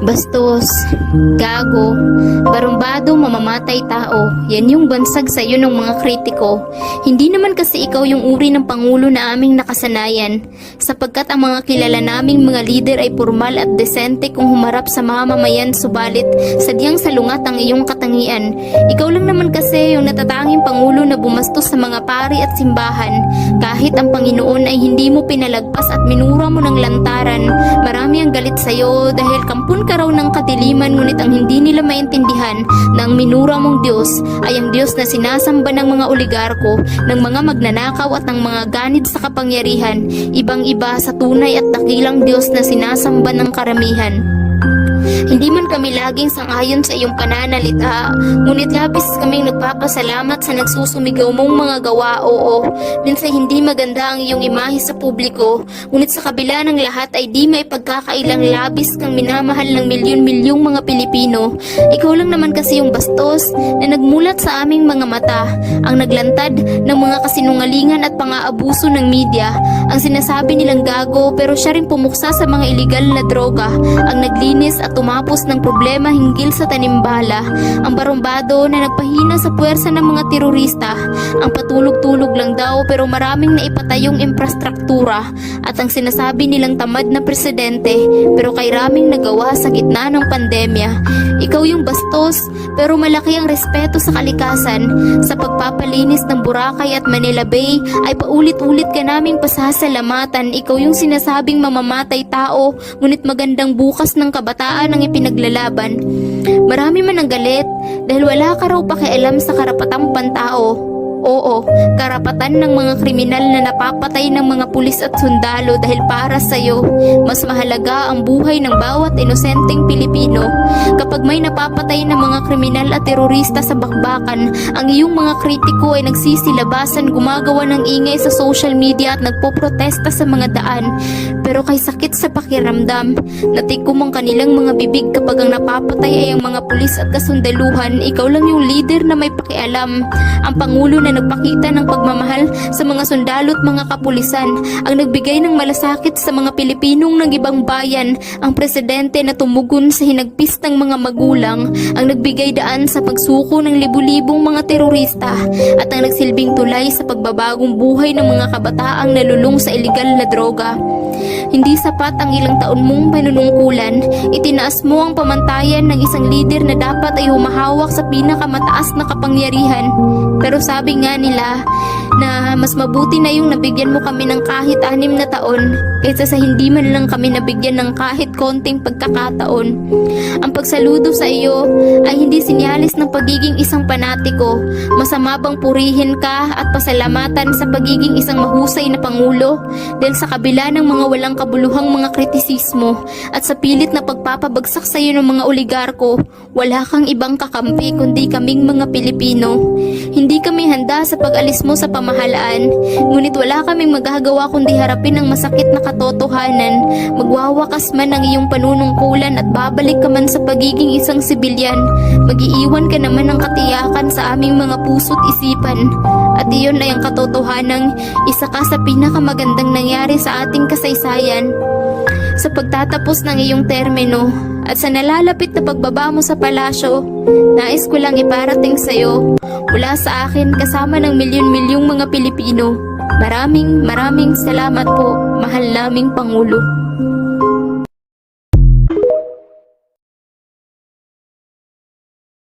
bastos, gago, barumbado, mamamatay tao. Yan yung bansag sa iyo ng mga kritiko. Hindi naman kasi ikaw yung uri ng pangulo na aming nakasanayan, sapagkat ang mga kilala naming mga leader ay formal at desente kung humarap sa mamamayan, subalit sadyang salungat ang iyong katangian. Ikaw lang naman kasi yung natatanging pangulo na bumastos sa mga pari at simbahan. Kahit ang Panginoon ay hindi mo pinalagpas at minura mo ng lantaran, marami ang galit sa iyo dahil kampun ka raw ng kadiliman, ngunit ang hindi nila maintindihan na ang minura mong Diyos ay ang Diyos na sinasamba ng mga oligarko, ng mga magnanakaw at ng mga ganid sa kapangyarihan, ibang-iba sa tunay at dakilang Diyos na sinasamba ng karamihan. Hindi man kami laging sang-ayon sa iyong pananalita, ngunit labis kaming nagpapasalamat sa nagsusumigaw mong mga gawa. Oo, minsan hindi maganda ang iyong imahe sa publiko, ngunit sa kabila ng lahat ay di may pagkakailang labis kang minamahal ng milyon-milyong mga Pilipino. Ikaw lang naman kasi yung bastos na nagmulat sa aming mga mata, ang naglantad ng mga kasinungalingan at pang-aabuso ng media, ang sinasabi nilang gago pero siya rin pumuksa sa mga iligal na droga, ang naglinis at tumapos ng problema hinggil sa tanimbala, ang barumbado na nagpahina sa puwersa ng mga terorista, ang patulog-tulog lang daw pero maraming naipatayong infrastruktura, at ang sinasabi nilang tamad na presidente pero kay raming nagawa sa gitna ng pandemya. Ikaw yung bastos pero malaki ang respeto sa kalikasan. Sa pagpapalinis ng Boracay at Manila Bay ay paulit-ulit ka naming pasasalamatan. Ikaw yung sinasabing mamamatay tao, ngunit magandang bukas ng kabataan ang ipinaglalaban. Marami man ang galit dahil wala ka raw pakialam sa karapatang pantao. Oo, karapatan ng mga kriminal na napapatay ng mga pulis at sundalo dahil para sa'yo, mas mahalaga ang buhay ng bawat inosenteng Pilipino. Kapag may napapatay ng mga kriminal at terorista sa bakbakan, ang iyong mga kritiko ay nagsisilabasan, gumagawa ng ingay sa social media at nagpoprotesta sa mga daan. Pero kay sakit sa pakiramdam, natikom ang kanilang mga bibig kapag ang napapatay ay ang mga pulis at kasundaluhan. Ikaw lang yung leader na may pakialam, ang pangulo na nagpakita ng pagmamahal sa mga sundalo at mga kapulisan, ang nagbigay ng malasakit sa mga Pilipinong ng ibang bayan, ang presidente na tumugon sa hinagpis ng mga magulang, ang nagbigay daan sa pagsuko ng libu-libong mga terorista, at ang nagsilbing tulay sa pagbabagong buhay ng mga kabataang nalulung sa iligal na droga. Hindi sapat ang ilang taon mong panunungkulan, itinaas mo ang pamantayan ng isang leader na dapat ay humahawak sa pinakamataas na kapangyarihan. Pero sabi nga nila na mas mabuti na yung nabigyan mo kami ng kahit 6 na taon kaysa sa hindi man lang kami nabigyan ng kahit konting pagkakataon. Ang pagsaludo sa iyo ay hindi sinyalis ng pagiging isang panatiko. Masama bang purihin ka at pasalamatan sa pagiging isang mahusay na pangulo dahil sa kabila ng mga walang kabuluhang mga kritisismo at sa pilit na pagpapabagsak sa iyo ng mga oligarko, wala kang ibang kakampi kundi kaming mga Pilipino. Hindi kami handa sa pag-alis mo sa pamahalaan, ngunit wala kaming magagawa kundi harapin ang masakit na katotohanan. Magwawakas man ang iyong panunungkulan at babalik ka man sa pagiging isang sibilyan, mag-iiwan ka naman ng katiyakan sa aming mga puso't isipan. At iyon ay ang katotohanang isa ka sa pinakamagandang nangyari sa ating kasaysayan. Sa pagtatapos ng iyong termino at sa nalalapit na pagbaba mo sa palasyo, nais ko lang iparating sa iyo mula sa akin kasama ng milyon-milyong mga Pilipino. Maraming salamat po, mahal naming Pangulo.